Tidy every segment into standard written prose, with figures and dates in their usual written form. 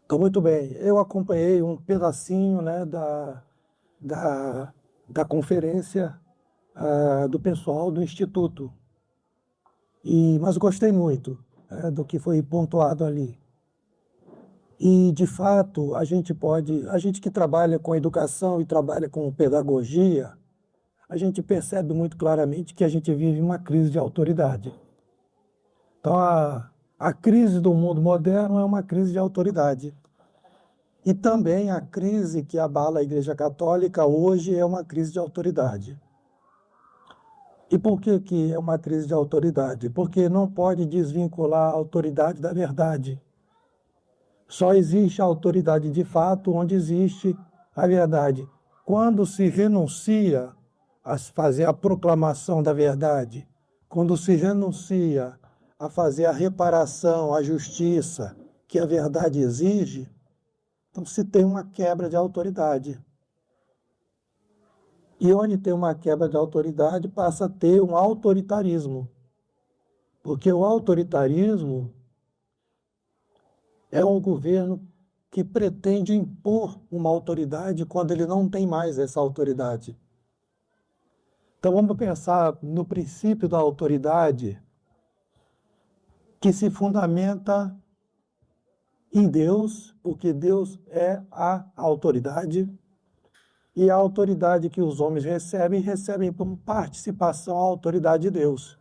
Então, muito bem. Eu acompanhei um pedacinho, né, da, da conferência do pessoal do Instituto, mas gostei muito do que foi pontuado ali. E, de fato, a gente que trabalha com educação e trabalha com pedagogia, a gente percebe muito claramente que a gente vive uma crise de autoridade. Então, a crise do mundo moderno é uma crise de autoridade. E também a crise que abala a Igreja Católica hoje é uma crise de autoridade. E por que que é uma crise de autoridade? Porque não pode desvincular a autoridade da verdade. Só existe a autoridade de fato onde existe a verdade. Quando se renuncia a fazer a proclamação da verdade, quando se renuncia a fazer a reparação, a justiça que a verdade exige, então se tem uma quebra de autoridade. E onde tem uma quebra de autoridade, passa a ter um autoritarismo. Porque o autoritarismo é um governo que pretende impor uma autoridade quando ele não tem mais essa autoridade. Então vamos pensar no princípio da autoridade que se fundamenta em Deus, porque Deus é a autoridade, e a autoridade que os homens recebem como participação à autoridade de Deus.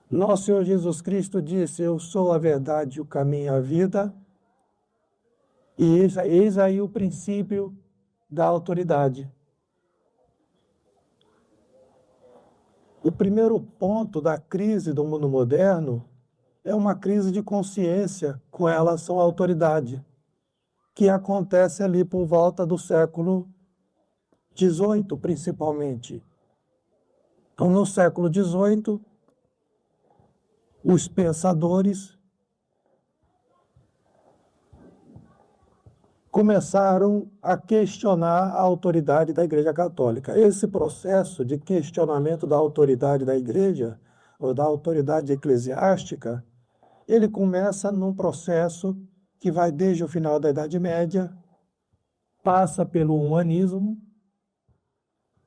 Nosso Senhor Jesus Cristo disse: Eu sou a verdade, o caminho e a vida. E eis aí o princípio da autoridade. O primeiro ponto da crise do mundo moderno é uma crise de consciência com relação à autoridade, que acontece ali por volta do século XVIII, principalmente. Então, no século XVIII, os pensadores começaram a questionar a autoridade da Igreja Católica. Esse processo de questionamento da autoridade da Igreja, ou da autoridade eclesiástica, ele começa num processo que vai desde o final da Idade Média, passa pelo humanismo,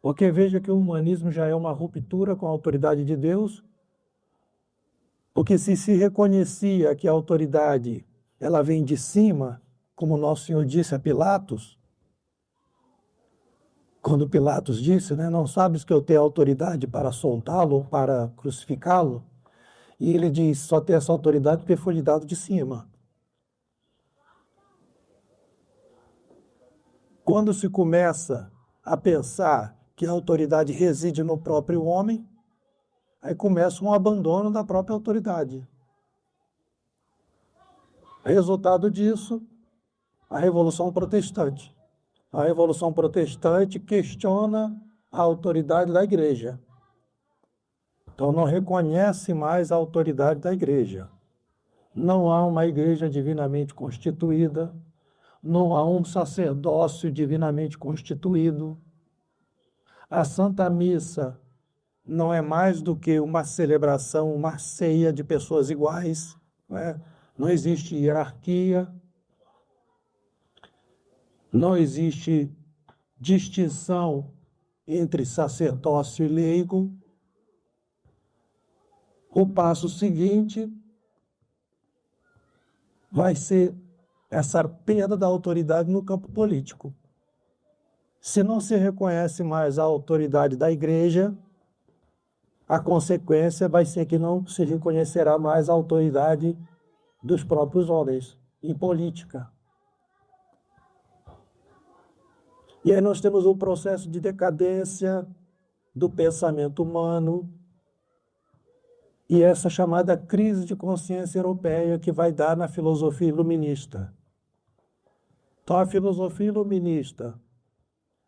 porque veja que o humanismo já é uma ruptura com a autoridade de Deus, porque se reconhecia que a autoridade ela vem de cima, como Nosso Senhor disse a Pilatos, quando Pilatos disse, né, não sabes que eu tenho autoridade para soltá-lo ou para crucificá-lo? E ele diz, só tem essa autoridade porque foi lhe dado de cima. Quando se começa a pensar que a autoridade reside no próprio homem, aí começa um abandono da própria autoridade. Resultado disso, a Revolução Protestante. A Revolução Protestante questiona a autoridade da Igreja. Então, não reconhece mais a autoridade da Igreja. Não há uma Igreja divinamente constituída, não há um sacerdócio divinamente constituído. A Santa Missa não é mais do que uma celebração, uma ceia de pessoas iguais, né? Não existe hierarquia, não existe distinção entre sacerdócio e leigo. O passo seguinte vai ser essa perda da autoridade no campo político. Se não se reconhece mais a autoridade da Igreja, a consequência vai ser que não se reconhecerá mais a autoridade dos próprios homens em política. E aí nós temos um processo de decadência do pensamento humano e essa chamada crise de consciência europeia que vai dar na filosofia iluminista. Então, a filosofia iluminista,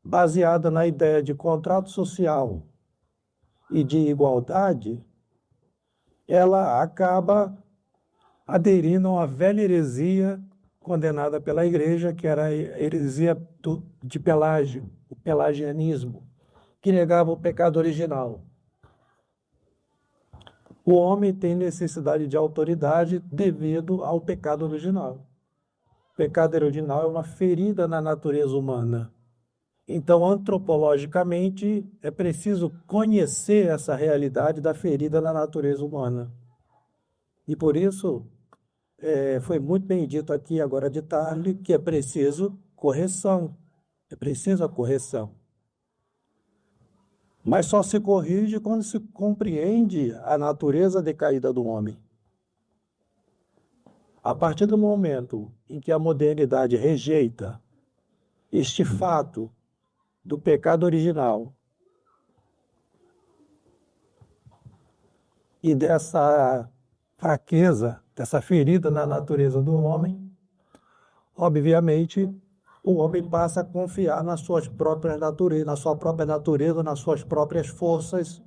baseada na ideia de contrato social e de igualdade, ela acaba aderindo a uma velha heresia condenada pela Igreja, que era a heresia de Pelágio, o pelagianismo, que negava o pecado original. O homem tem necessidade de autoridade devido ao pecado original. O pecado original é uma ferida na natureza humana. Então, antropologicamente, é preciso conhecer essa realidade da ferida na natureza humana. E por isso, foi muito bem dito aqui agora de tarde que é preciso correção. É preciso a correção. Mas só se corrige quando se compreende a natureza decaída do homem. A partir do momento em que a modernidade rejeita este fato do pecado original e dessa fraqueza, dessa ferida na natureza do homem, obviamente, o homem passa a confiar nas suas próprias naturezas, na sua própria natureza, nas suas próprias forças,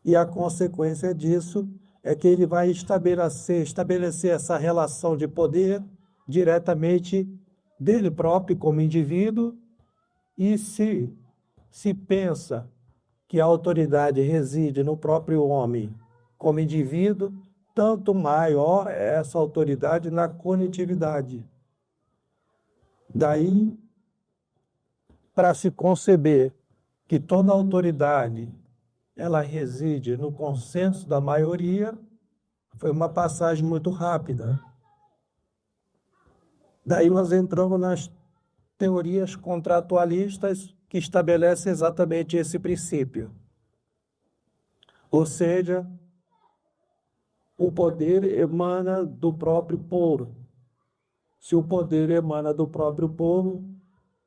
e a consequência disso é que ele vai estabelecer essa relação de poder diretamente dele próprio como indivíduo, e se pensa que a autoridade reside no próprio homem como indivíduo, tanto maior é essa autoridade na coletividade. Daí, para se conceber que toda autoridade ela reside no consenso da maioria, foi uma passagem muito rápida. Daí nós entramos nas teorias contratualistas que estabelecem exatamente esse princípio. Ou seja, o poder emana do próprio povo. Se o poder emana do próprio povo,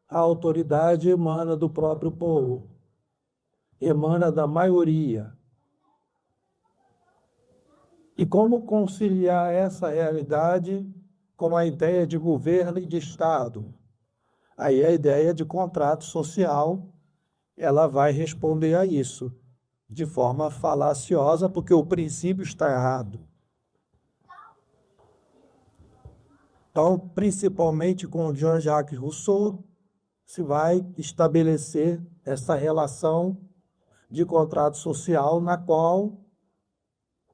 a autoridade emana do próprio povo, emana da maioria. E como conciliar essa realidade com a ideia de governo e de Estado? Aí a ideia de contrato social, ela vai responder a isso, de forma falaciosa, porque o princípio está errado. Então, principalmente com Jean-Jacques Rousseau, se vai estabelecer essa relação de contrato social na qual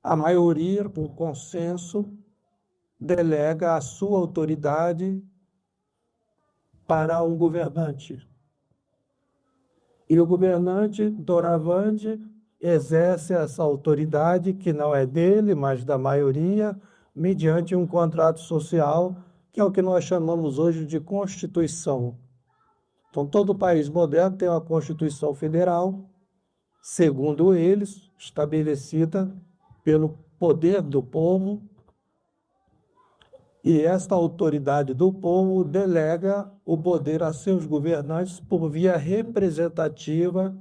a maioria, por consenso, delega a sua autoridade para o governante. E o governante, doravante, exerce essa autoridade, que não é dele, mas da maioria, mediante um contrato social, que é o que nós chamamos hoje de Constituição. Então, todo país moderno tem uma Constituição Federal, segundo eles, estabelecida pelo poder do povo, e esta autoridade do povo delega o poder a seus governantes por via representativa,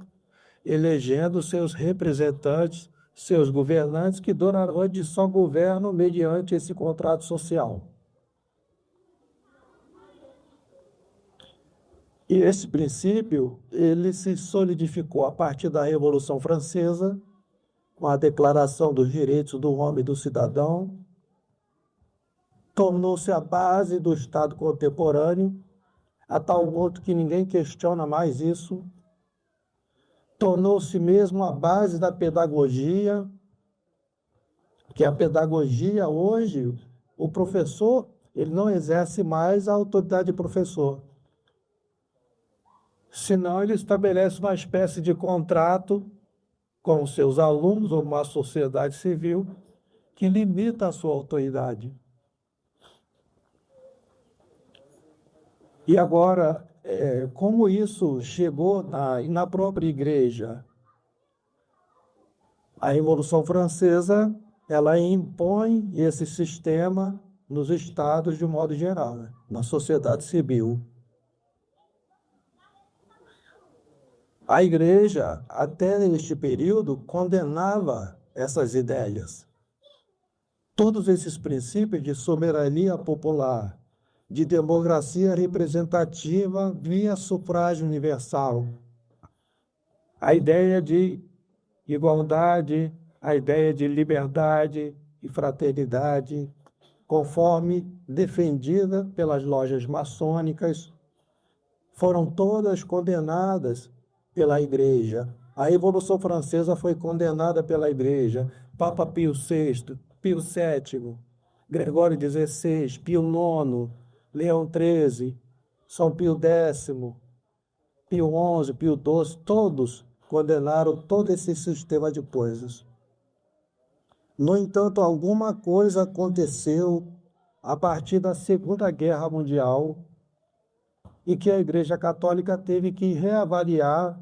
elegendo seus representantes, seus governantes, que doravante só governam mediante esse contrato social. E esse princípio, ele se solidificou a partir da Revolução Francesa, com a Declaração dos Direitos do Homem e do Cidadão, tornou-se a base do Estado contemporâneo, a tal ponto que ninguém questiona mais isso, tornou-se mesmo a base da pedagogia, que a pedagogia hoje, o professor, ele não exerce mais a autoridade de professor, senão ele estabelece uma espécie de contrato com os seus alunos ou uma sociedade civil que limita a sua autoridade. E agora, como isso chegou na própria igreja? A Revolução Francesa, ela impõe esse sistema nos estados de modo geral, né? Na sociedade civil. A igreja, até este período, condenava essas ideias. Todos esses princípios de soberania popular, de democracia representativa via sufrágio universal, a ideia de igualdade, a ideia de liberdade e fraternidade, conforme defendida pelas lojas maçônicas, foram todas condenadas pela Igreja. A Revolução Francesa foi condenada pela Igreja, Papa Pio VI, Pio VII, Gregório XVI, Pio IX, Leão XIII, São Pio X, Pio XI, Pio XII, todos condenaram todo esse sistema de coisas. No entanto, alguma coisa aconteceu a partir da Segunda Guerra Mundial e que a Igreja Católica teve que reavaliar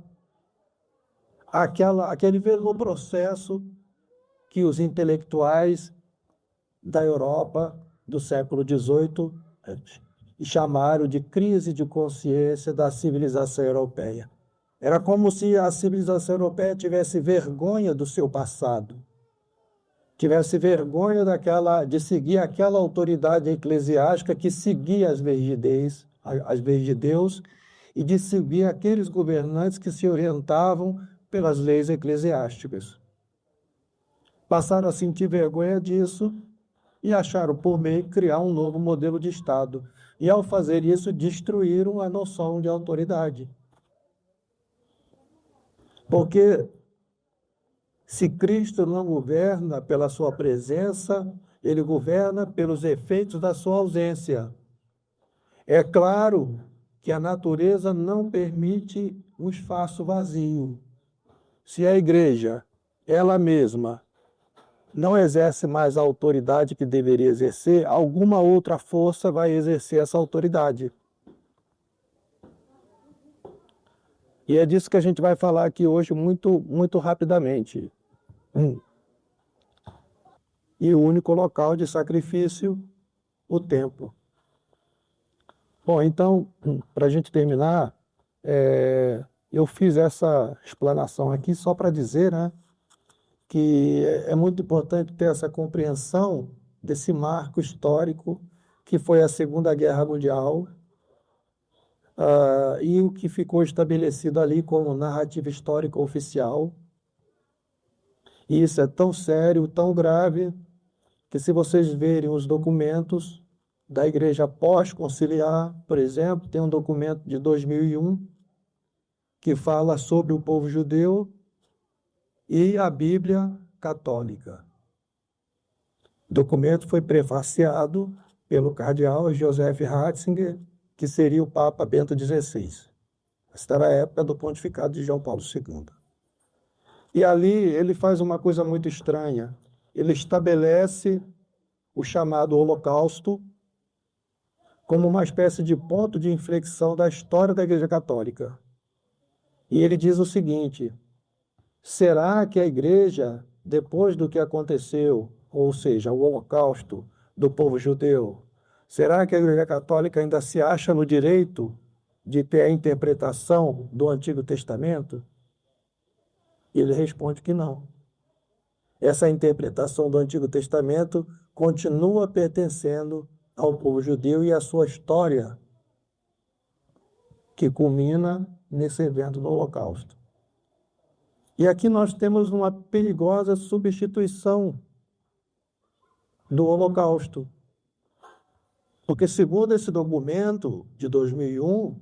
aquele mesmo processo que os intelectuais da Europa do século XVIII chamaram de crise de consciência da civilização europeia. Era como se a civilização europeia tivesse vergonha do seu passado, tivesse vergonha de seguir aquela autoridade eclesiástica que seguia as leis de Deus e de seguir aqueles governantes que se orientavam pelas leis eclesiásticas. Passaram a sentir vergonha disso e acharam por meio criar um novo modelo de Estado. E, ao fazer isso, destruíram a noção de autoridade. Porque se Cristo não governa pela sua presença, ele governa pelos efeitos da sua ausência. É claro que a natureza não permite um espaço vazio. Se a igreja, ela mesma, não exerce mais a autoridade que deveria exercer, alguma outra força vai exercer essa autoridade. E é disso que a gente vai falar aqui hoje muito rapidamente. E o único local de sacrifício, o templo. Bom, então, para a gente terminar, eu fiz essa explanação aqui só para dizer, né, que é muito importante ter essa compreensão desse marco histórico que foi a Segunda Guerra Mundial, e o que ficou estabelecido ali como narrativa histórica oficial. E isso é tão sério, tão grave, que se vocês verem os documentos da Igreja Pós-Conciliar, por exemplo, tem um documento de 2001 que fala sobre o povo judeu e a Bíblia católica. O documento foi prefaciado pelo cardeal Joseph Ratzinger, que seria o Papa Bento XVI. Esta era a época do pontificado de João Paulo II. E ali ele faz uma coisa muito estranha. Ele estabelece o chamado Holocausto como uma espécie de ponto de inflexão da história da Igreja Católica. E ele diz o seguinte: será que a Igreja, depois do que aconteceu, ou seja, o Holocausto do povo judeu, será que a Igreja Católica ainda se acha no direito de ter a interpretação do Antigo Testamento? E ele responde que não. Essa interpretação do Antigo Testamento continua pertencendo ao povo judeu e à sua história, que culmina nesse evento do Holocausto. E aqui nós temos uma perigosa substituição do Holocausto. Porque, segundo esse documento de 2001,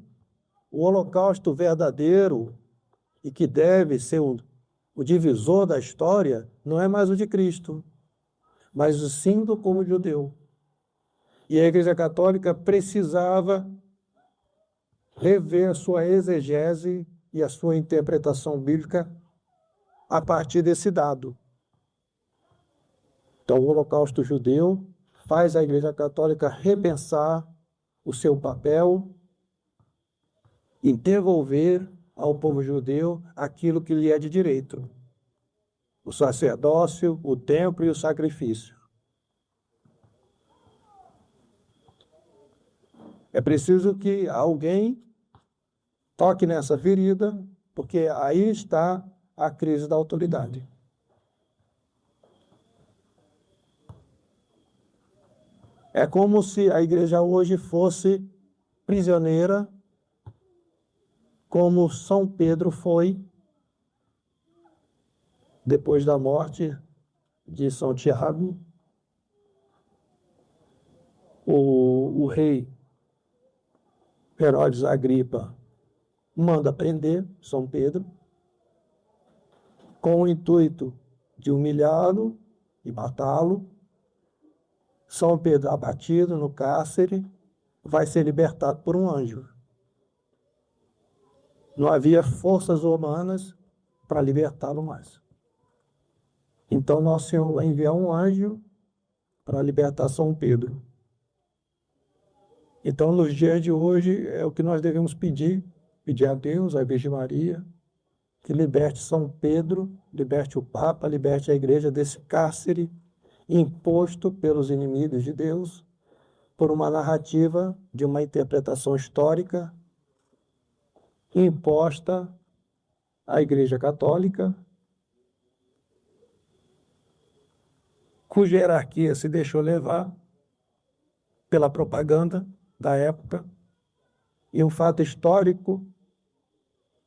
o Holocausto verdadeiro e que deve ser o divisor da história não é mais o de Cristo, mas sim do povo judeu. E a Igreja Católica precisava rever a sua exegese e a sua interpretação bíblica a partir desse dado. Então, o Holocausto judeu faz a Igreja Católica repensar o seu papel em devolver ao povo judeu aquilo que lhe é de direito: o sacerdócio, o templo e o sacrifício. É preciso que alguém toque nessa ferida, porque aí está a crise da autoridade. É como se a igreja hoje fosse prisioneira, como São Pedro foi depois da morte de São Tiago. O rei Herodes Agripa manda prender São Pedro com o intuito de humilhá-lo e matá-lo. São Pedro, abatido no cárcere, vai ser libertado por um anjo. Não havia forças humanas para libertá-lo mais. Então, Nosso Senhor vai enviar um anjo para libertar São Pedro. Então, nos dias de hoje, é o que nós devemos pedir a Deus, à Virgem Maria, que liberte São Pedro, liberte o Papa, liberte a Igreja desse cárcere imposto pelos inimigos de Deus, por uma narrativa de uma interpretação histórica imposta à Igreja Católica, cuja hierarquia se deixou levar pela propaganda da época. E um fato histórico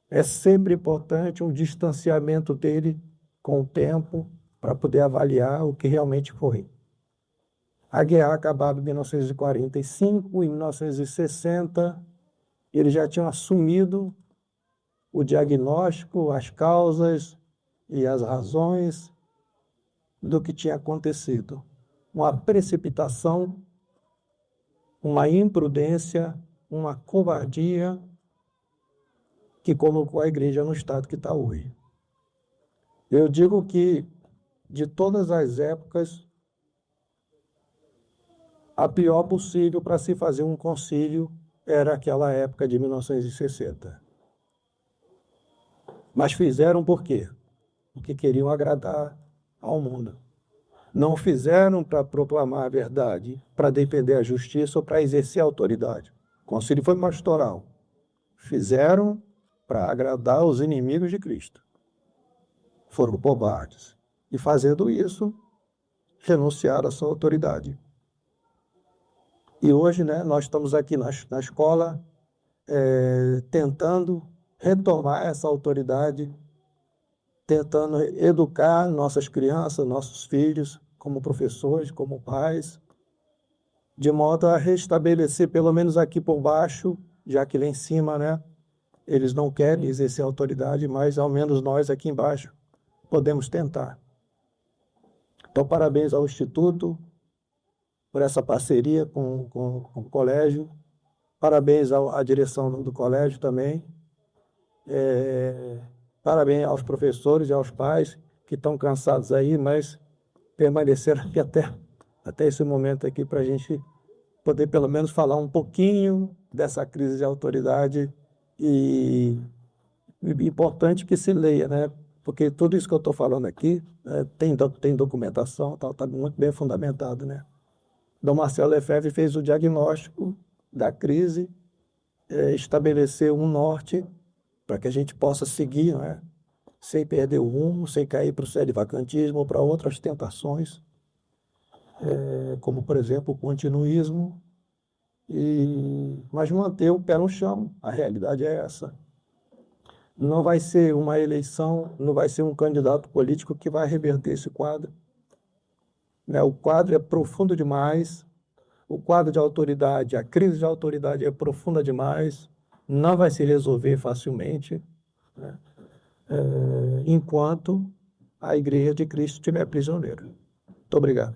é sempre importante um distanciamento dele com o tempo para poder avaliar o que realmente foi. A guerra acabava em 1945, em 1960, eles já tinham assumido o diagnóstico, as causas e as razões do que tinha acontecido. Uma precipitação, uma imprudência, uma covardia que colocou a igreja no estado que está hoje. Eu digo que, de todas as épocas, a pior possível para se fazer um concílio era aquela época de 1960. Mas fizeram por quê? Porque queriam agradar ao mundo. Não fizeram para proclamar a verdade, para defender a justiça ou para exercer a autoridade. O concílio foi pastoral. Fizeram para agradar os inimigos de Cristo. Foram covardes. E fazendo isso, renunciaram à sua autoridade. E hoje, nós estamos aqui na escola tentando retomar essa autoridade, tentando educar nossas crianças, nossos filhos, como professores, como pais, de modo a restabelecer, pelo menos aqui por baixo, já que lá em cima, eles não querem exercer autoridade, mas ao menos nós aqui embaixo podemos tentar. Então, parabéns ao Instituto por essa parceria com o colégio, parabéns à direção do colégio também, parabéns aos professores e aos pais que estão cansados aí, mas permaneceram aqui até esse momento aqui para a gente poder pelo menos falar um pouquinho dessa crise de autoridade e importante que se leia, porque tudo isso que eu estou falando aqui tem documentação, está muito bem fundamentado, Dom Marcelo Lefebvre fez o diagnóstico da crise, estabeleceu um norte para que a gente possa seguir, sem perder o rumo, sem cair para o sede-vacantismo ou para outras tentações, como, por exemplo, o continuismo, mas manter o pé no chão. A realidade é essa. Não vai ser uma eleição, não vai ser um candidato político que vai reverter esse quadro. O quadro é profundo demais, o quadro de autoridade, a crise de autoridade é profunda demais, não vai se resolver facilmente, enquanto a Igreja de Cristo estiver prisioneira. Muito obrigado.